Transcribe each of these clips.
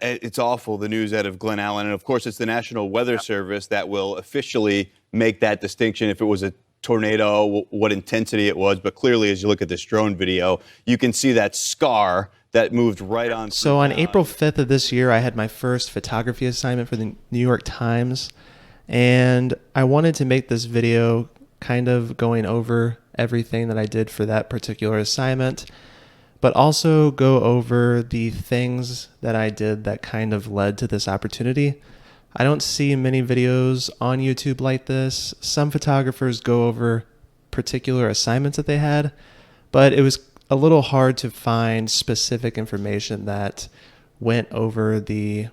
It's awful, the news out of Glen Allen. And of course, it's the National Weather Service that will officially make that distinction if it was a tornado, what intensity it was. But clearly, as you look at this drone video, you can see that scar that moved right on. So on April 5th of this year, I had my first photography assignment for the New York Times. And I wanted to make this video kind of going over everything that I did for that particular assignment, but also go over the things that I did that kind of led to this opportunity. I don't see many videos on YouTube like this. Some photographers go over particular assignments that they had, but it was a little hard to find specific information that went over the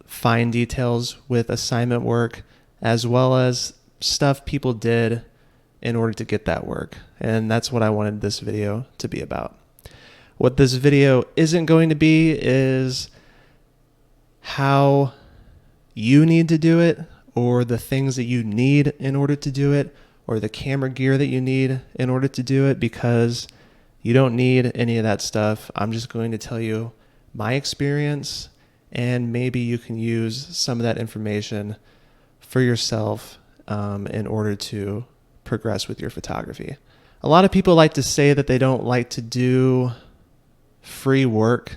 fine details with assignment work, as well as stuff people did in order to get that work. And that's what I wanted this video to be about. What this video isn't going to be is how you need to do it, or the things that you need in order to do it, or the camera gear that you need in order to do it, because you don't need any of that stuff. I'm just going to tell you my experience, and maybe you can use some of that information for yourself in order to progress with your photography. A lot of people like to say that they don't like to do free work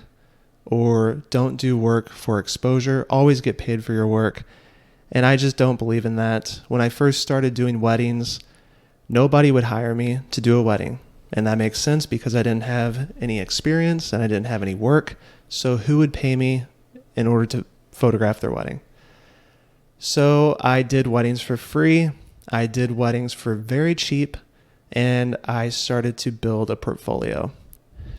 or don't do work for exposure, always get paid for your work. And I just don't believe in that. When I first started doing weddings, nobody would hire me to do a wedding. And that makes sense because I didn't have any experience and I didn't have any work. So who would pay me in order to photograph their wedding? So I did weddings for free. I did weddings for very cheap, and I started to build a portfolio.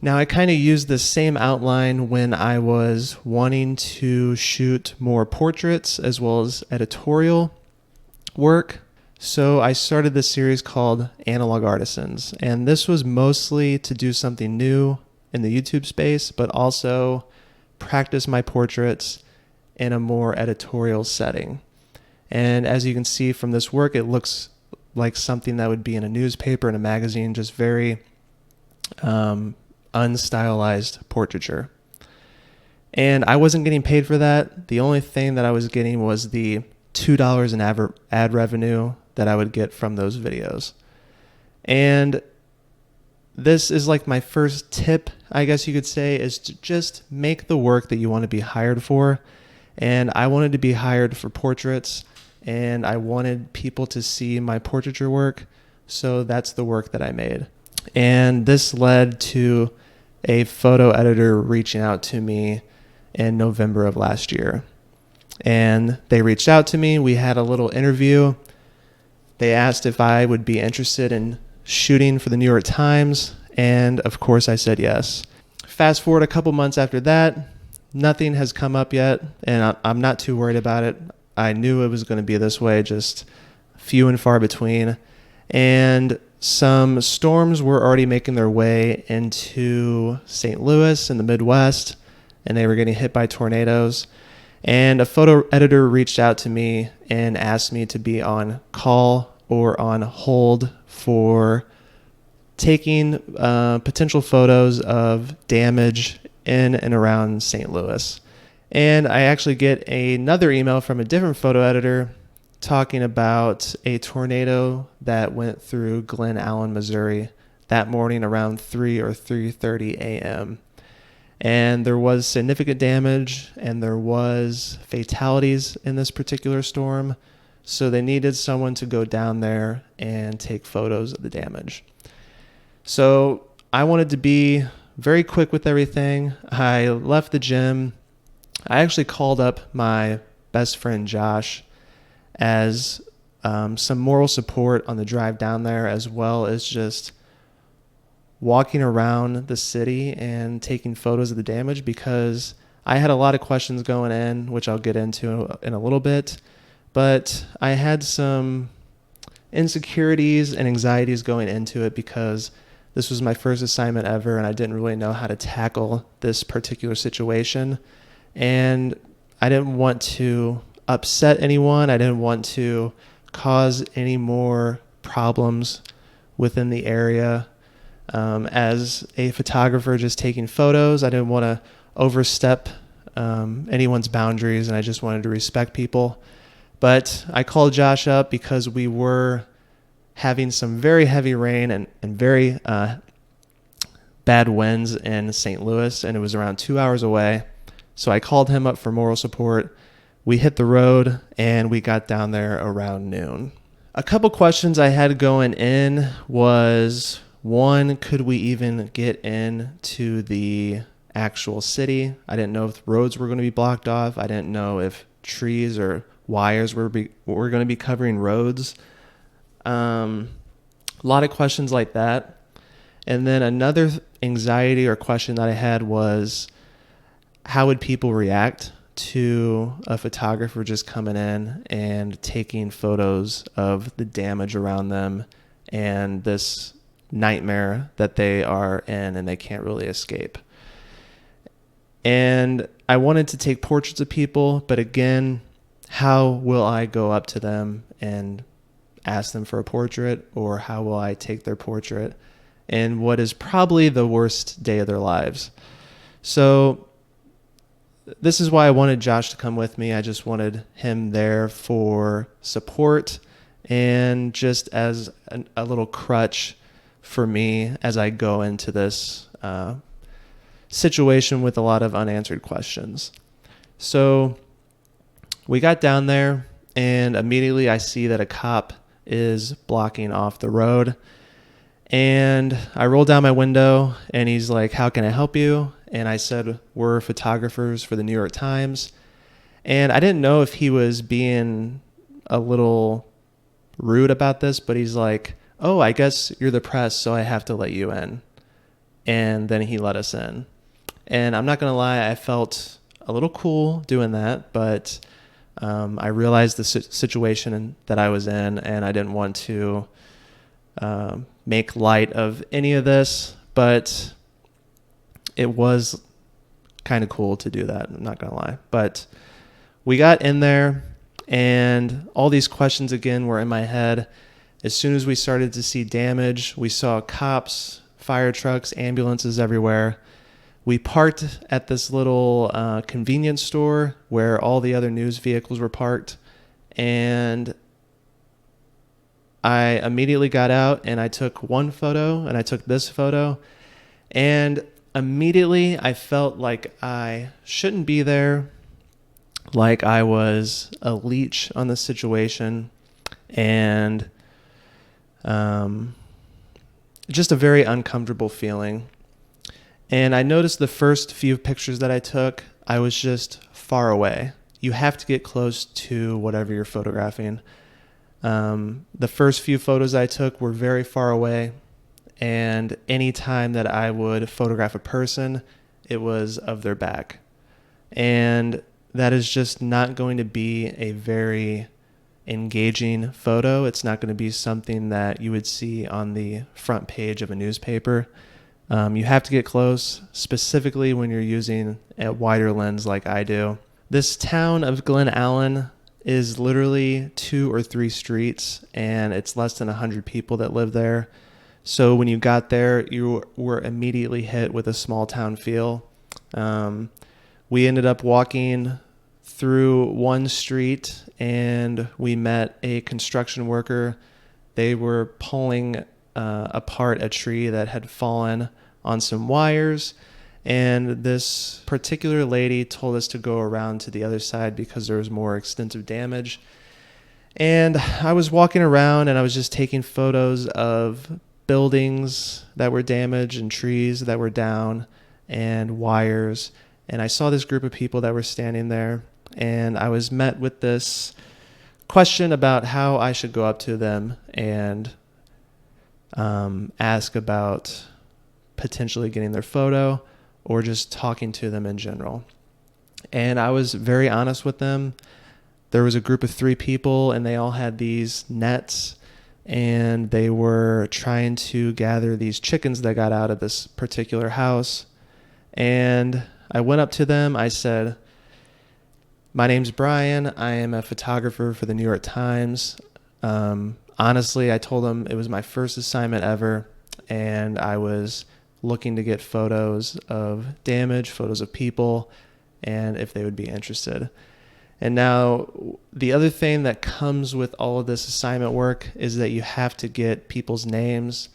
Now, I kind of used the same outline when I was wanting to shoot more portraits as well as editorial work. So I started this series called Analog Artisans, and this was mostly to do something new in the YouTube space, but also practice my portraits in a more editorial setting. And as you can see from this work, it looks like something that would be in a newspaper, in a magazine, just very unstylized portraiture. And I wasn't getting paid for that. The only thing that I was getting was the $2 in ad revenue that I would get from those videos. And this is like my first tip, I guess you could say, is to just make the work that you want to be hired for. And I wanted to be hired for portraits, and I wanted people to see my portraiture work. So that's the work that I made. And this led to a photo editor reaching out to me in November of last year. And they reached out to me. We had a little interview. They asked if I would be interested in shooting for the New York Times. And of course I said yes. Fast forward a couple months after that, nothing has come up yet. And I'm not too worried about it. I knew it was going to be this way, just few and far between. And some storms were already making their way into St. Louis in the Midwest, and they were getting hit by tornadoes. And a photo editor reached out to me and asked me to be on call or on hold for taking potential photos of damage in and around St. Louis. And I actually get another email from a different photo editor talking about a tornado that went through Glen Allen, Missouri that morning around 3 or 3:30 a.m. And there was significant damage and there was fatalities in this particular storm. So they needed someone to go down there and take photos of the damage. So I wanted to be very quick with everything. I left the gym. I actually called up my best friend Josh as some moral support on the drive down there, as well as just walking around the city and taking photos of the damage, because I had a lot of questions going in, which I'll get into in a little bit. But I had some insecurities and anxieties going into it because this was my first assignment ever and I didn't really know how to tackle this particular situation. And I didn't want to upset anyone. I didn't want to cause any more problems within the area. As a photographer just taking photos, I didn't want to overstep anyone's boundaries, and I just wanted to respect people. But I called Josh up because we were having some very heavy rain and very bad winds in St. Louis, and it was around 2 hours away. So I called him up for moral support. We hit the road, and we got down there around noon. A couple questions I had going in was, one, could we even get into the actual city? I didn't know if roads were going to be blocked off. I didn't know if trees or wires were going to be covering roads. A lot of questions like that. And then another anxiety or question that I had was, how would people react to a photographer just coming in and taking photos of the damage around them and this nightmare that they are in and they can't really escape? And I wanted to take portraits of people, but again, how will I go up to them and ask them for a portrait, or how will I take their portrait in what is probably the worst day of their lives? So this is why I wanted Josh to come with me. I just wanted him there for support and just as a little crutch for me as I go into this situation with a lot of unanswered questions. So we got down there, and immediately I see that a cop is blocking off the road. And I roll down my window, and he's like, "How can I help you?" And I said, "We're photographers for the New York Times." And I didn't know if he was being a little rude about this, but he's like, "Oh, I guess you're the press, so I have to let you in." And then he let us in. And I'm not going to lie, I felt a little cool doing that, but I realized the situation that I was in, and I didn't want to make light of any of this, but it was kind of cool to do that. I'm not going to lie. But we got in there, and all these questions again were in my head. As soon as we started to see damage, we saw cops, fire trucks, ambulances everywhere. We parked at this little convenience store where all the other news vehicles were parked, and I immediately got out and I took one photo, and I took this photo, and immediately I felt like I shouldn't be there, like I was a leech on the situation, and just a very uncomfortable feeling. And I noticed the first few pictures that I took, I was just far away. You have to get close to whatever you're photographing. The first few photos I took were very far away, and any time that I would photograph a person, it was of their back. And that is just not going to be a very engaging photo. It's not going to be something that you would see on the front page of a newspaper. You have to get close, specifically when you're using a wider lens like I do. This town of Glen Allen is literally 2 or 3 streets, and it's less than 100 people that live there. So when you got there, you were immediately hit with a small town feel. We ended up walking through one street, and we met a construction worker. They were pulling apart a tree that had fallen on some wires, and this particular lady told us to go around to the other side because there was more extensive damage. And I was walking around, and I was just taking photos of buildings that were damaged and trees that were down and wires, and I saw this group of people that were standing there, and I was met with this question about how I should go up to them and ask about potentially getting their photo or just talking to them in general. And I was very honest with them. There was a group of 3 people, and they all had these nets, and they were trying to gather these chickens that got out of this particular house. And I went up to them. I said, "My name's Brian. I am a photographer for the New York Times." Honestly, I told them it was my first assignment ever, and I was looking to get photos of damage, photos of people, and if they would be interested. And now the other thing that comes with all of this assignment work is that you have to get people's names,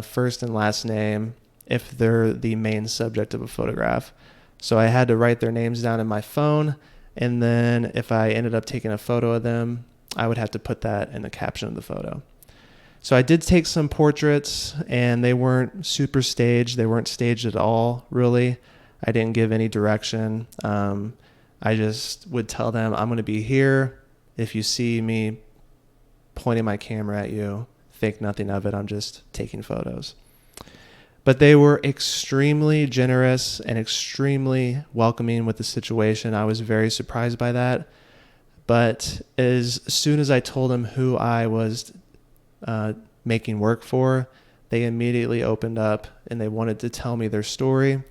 first and last name, if they're the main subject of a photograph. So I had to write their names down in my phone, and then if I ended up taking a photo of them, I would have to put that in the caption of the photo. So I did take some portraits, and they weren't super staged. They weren't staged at all, really. I didn't give any direction. I just would tell them, I'm going to be here. If you see me pointing my camera at you, think nothing of it. I'm just taking photos. But they were extremely generous and extremely welcoming with the situation. I was very surprised by that. But as soon as I told them who I was making work for, they immediately opened up and they wanted to tell me their story,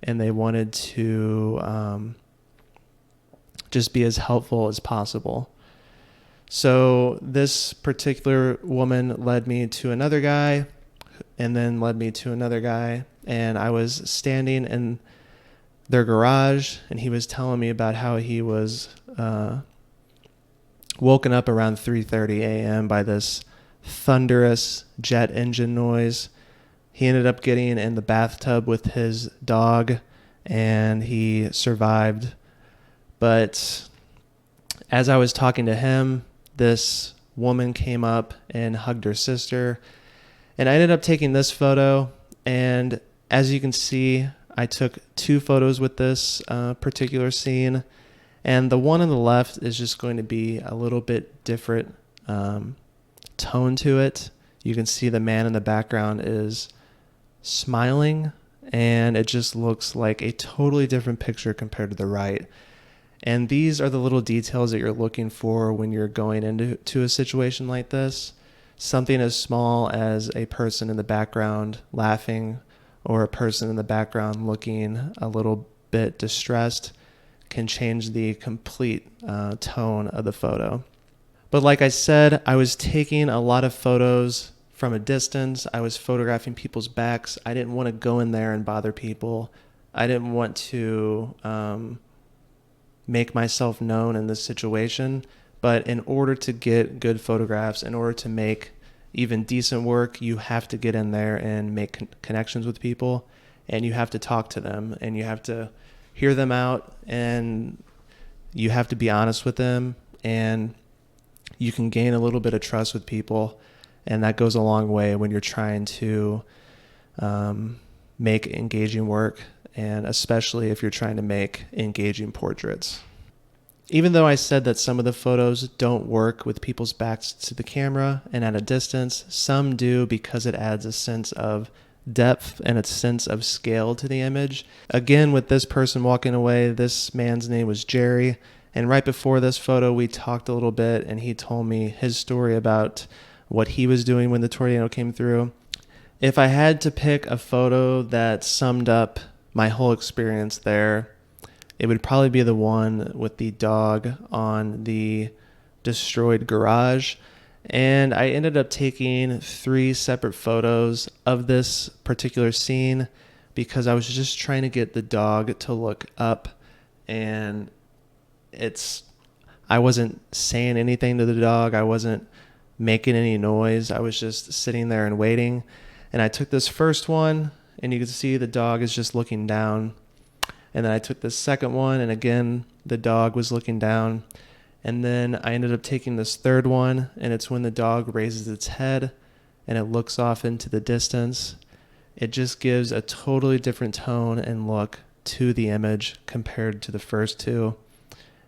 and they wanted to just be as helpful as possible. So this particular woman led me to another guy, and then led me to another guy, and I was standing in their garage, and he was telling me about how he was woken up around 3:30 a.m. by this thunderous jet engine noise. He ended up getting in the bathtub with his dog, and he survived. But as I was talking to him, this woman came up and hugged her sister. And I ended up taking this photo. And as you can see, I took 2 photos with this particular scene. And the one on the left is just going to be a little bit different tone to it. You can see the man in the background is smiling, and it just looks like a totally different picture compared to the right. And these are the little details that you're looking for when you're going into a situation like this. Something as small as a person in the background laughing, or a person in the background looking a little bit distressed, can change the complete tone of the photo. But like I said, I was taking a lot of photos from a distance. I was photographing people's backs. I didn't want to go in there and bother people. I didn't want to make myself known in this situation. But in order to get good photographs, in order to make even decent work, you have to get in there and make connections with people, and you have to talk to them, and you have to hear them out, and you have to be honest with them, and you can gain a little bit of trust with people, and that goes a long way when you're trying to make engaging work, and especially if you're trying to make engaging portraits. Even though I said that some of the photos don't work with people's backs to the camera and at a distance, some do, because it adds a sense of depth and a sense of scale to the image. Again, with this person walking away, this man's name was Jerry, and right before this photo we talked a little bit, and he told me his story about what he was doing when the tornado came through. If I had to pick a photo that summed up my whole experience there, it would probably be the one with the dog on the destroyed garage. And I ended up taking 3 separate photos of this particular scene because I was just trying to get the dog to look up, and I wasn't saying anything to the dog. I wasn't making any noise. I was just sitting there and waiting. And I took this first one, and you can see the dog is just looking down. And then I took this second one, and again, the dog was looking down. And then I ended up taking this third one, and it's when the dog raises its head and it looks off into the distance. It just gives a totally different tone and look to the image compared to the first 2.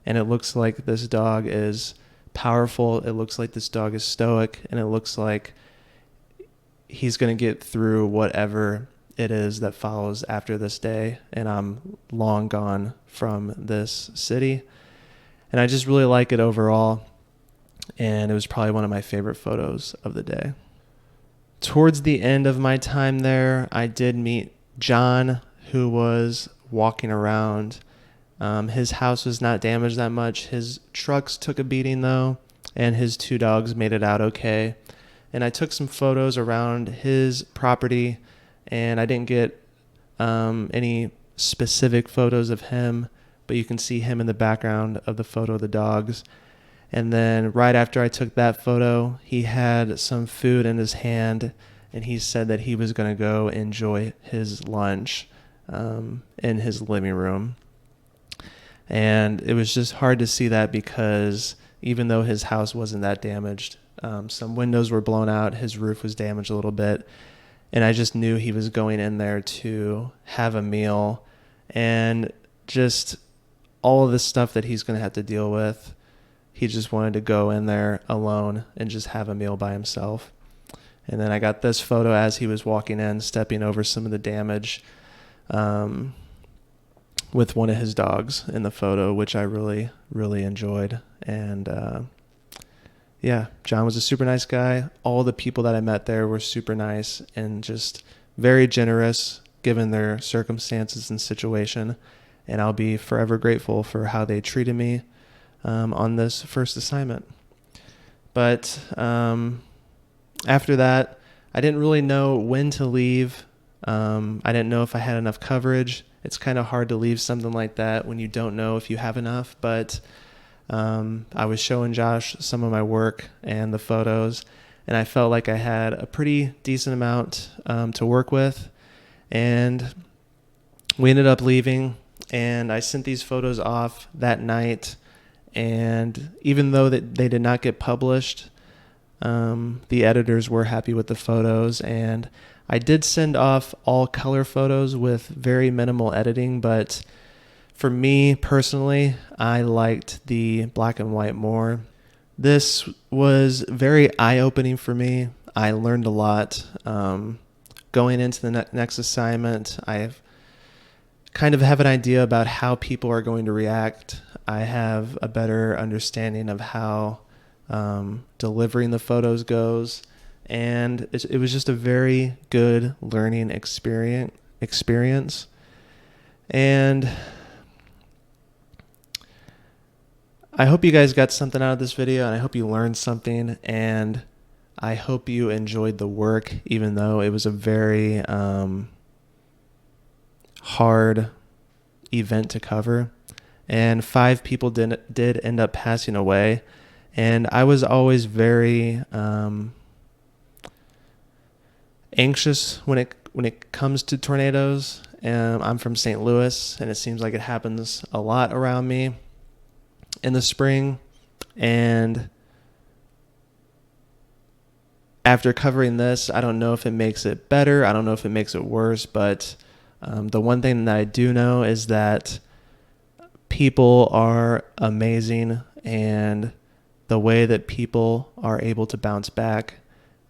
And it looks like this dog is powerful. It looks like this dog is stoic, and it looks like he's going to get through whatever it is that follows after this day. And I'm long gone from this city. And I just really like it overall. And it was probably one of my favorite photos of the day. Towards the end of my time there, I did meet John, who was walking around. His house was not damaged that much. His trucks took a beating though, and his 2 dogs made it out okay. And I took some photos around his property, and I didn't get any specific photos of him, but you can see him in the background of the photo of the dogs. And then right after I took that photo, he had some food in his hand, and he said that he was going to go enjoy his lunch in his living room. And it was just hard to see that because even though his house wasn't that damaged, some windows were blown out, his roof was damaged a little bit, and I just knew he was going in there to have a meal and just all of the stuff that he's going to have to deal with. He just wanted to go in there alone and just have a meal by himself. And then I got this photo as he was walking in, stepping over some of the damage with one of his dogs in the photo, which I really, really enjoyed. And yeah, John was a super nice guy. All the people that I met there were super nice and just very generous given their circumstances and situation. And I'll be forever grateful for how they treated me on this first assignment. But after that, I didn't really know when to leave. I didn't know if I had enough coverage. It's kind of hard to leave something like that when you don't know if you have enough, but I was showing Josh some of my work and the photos, and I felt like I had a pretty decent amount to work with, and we ended up leaving, and I sent these photos off that night, and even though that they did not get published, the editors were happy with the photos, and I did send off all color photos with very minimal editing, but for me personally, I liked the black and white more. This was very eye-opening for me. I learned a lot. Going into the next assignment, I kind of have an idea about how people are going to react. I have a better understanding of how delivering the photos goes. And it was just a very good learning experience. And I hope you guys got something out of this video, and I hope you learned something, and I hope you enjoyed the work, even though it was a very hard event to cover. And 5 people did end up passing away. And I was always very anxious when it comes to tornadoes. I'm from St. Louis, and it seems like it happens a lot around me in the spring. And after covering this, I don't know if it makes it better. I don't know if it makes it worse. But the one thing that I do know is that people are amazing, and the way that people are able to bounce back,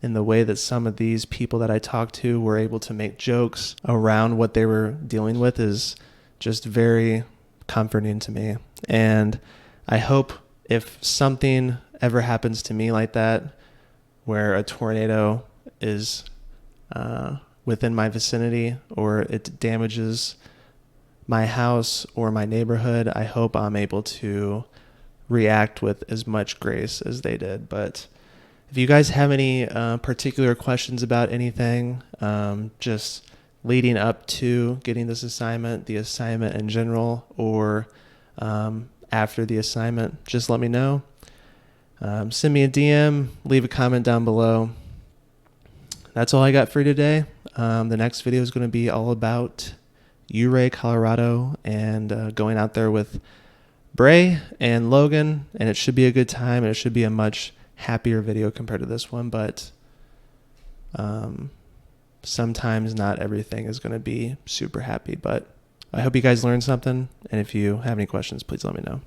and the way that some of these people that I talked to were able to make jokes around what they were dealing with is just very comforting to me. And I hope if something ever happens to me like that, where a tornado is within my vicinity or it damages my house or my neighborhood, I hope I'm able to react with as much grace as they did. But if you guys have any particular questions about anything, just leading up to getting this assignment, the assignment in general, or after the assignment, just let me know. Send me a DM, leave a comment down below. That's all I got for you today. The next video is going to be all about Ouray, Colorado, and going out there with Bray and Logan, and it should be a good time, and it should be a much happier video compared to this one, but sometimes not everything is going to be super happy. But I hope you guys learned something, and if you have any questions, please let me know.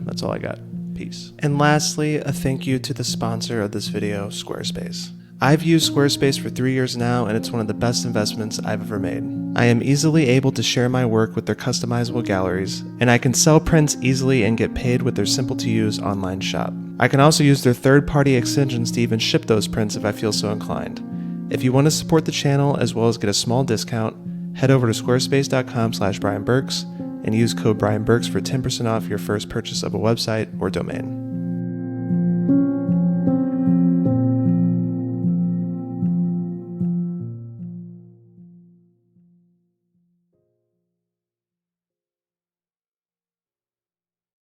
That's all I got. Peace. And lastly, a thank you to the sponsor of this video, Squarespace. I've used Squarespace for 3 years now, and it's one of the best investments I've ever made. I am easily able to share my work with their customizable galleries, and I can sell prints easily and get paid with their simple-to-use online shop. I can also use their third-party extensions to even ship those prints if I feel so inclined. If you want to support the channel as well as get a small discount, head over to squarespace.com/BrianBurks and use code BrianBurks for 10% off your first purchase of a website or domain.